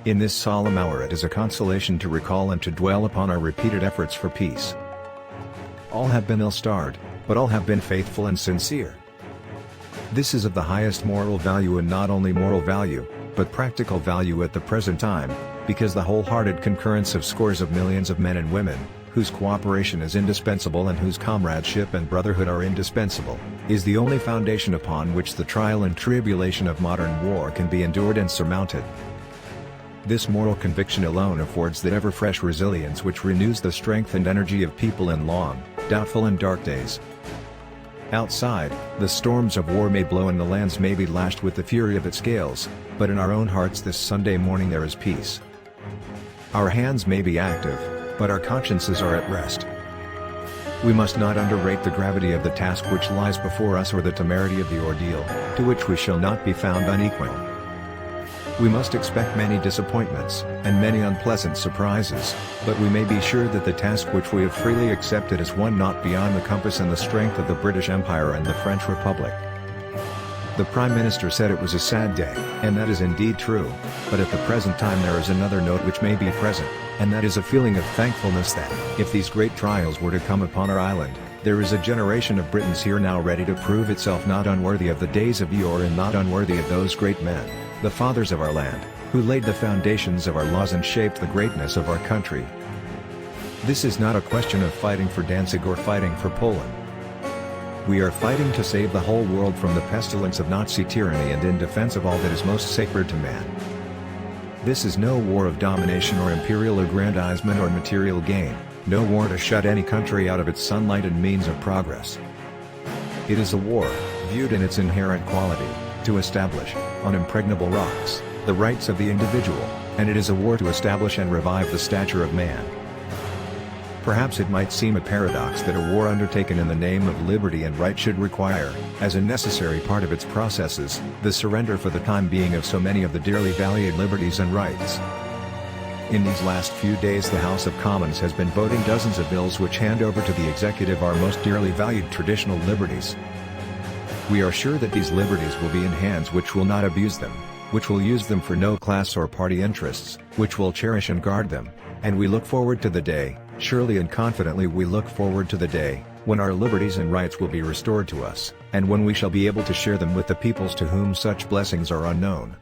In this solemn hour it is a consolation to recall and to dwell upon our repeated efforts for peace. All have been ill-starred, but all have been faithful and sincere. This is of the highest moral value, and not only moral value, but practical value at the present time, because the wholehearted concurrence of scores of millions of men and women, whose cooperation is indispensable and whose comradeship and brotherhood are indispensable, is the only foundation upon which the trial and tribulation of modern war can be endured and surmounted. This moral conviction alone affords that ever-fresh resilience which renews the strength and energy of people in long, doubtful and dark days. Outside, the storms of war may blow and the lands may be lashed with the fury of its gales, but in our own hearts this Sunday morning there is peace. Our hands may be active, but our consciences are at rest. We must not underrate the gravity of the task which lies before us or the temerity of the ordeal, to which we shall not be found unequal. We must expect many disappointments, and many unpleasant surprises, but we may be sure that the task which we have freely accepted is one not beyond the compass and the strength of the British Empire and the French Republic. The Prime Minister said it was a sad day, and that is indeed true, but at the present time there is another note which may be present, and that is a feeling of thankfulness that, if these great trials were to come upon our island, there is a generation of Britons here now ready to prove itself not unworthy of the days of yore and not unworthy of those great men, the fathers of our land, who laid the foundations of our laws and shaped the greatness of our country. This is not a question of fighting for Danzig or fighting for Poland. We are fighting to save the whole world from the pestilence of Nazi tyranny and in defense of all that is most sacred to man. This is no war of domination or imperial aggrandizement or material gain, no war to shut any country out of its sunlight and means of progress. It is a war, viewed in its inherent quality, to establish, on impregnable rocks, the rights of the individual, and it is a war to establish and revive the stature of man. Perhaps it might seem a paradox that a war undertaken in the name of liberty and right should require, as a necessary part of its processes, the surrender for the time being of so many of the dearly valued liberties and rights. In these last few days the House of Commons has been voting dozens of bills which hand over to the executive our most dearly valued traditional liberties. We are sure that these liberties will be in hands which will not abuse them, which will use them for no class or party interests, which will cherish and guard them, and we look forward to the day, surely and confidently we look forward to the day, when our liberties and rights will be restored to us, and when we shall be able to share them with the peoples to whom such blessings are unknown.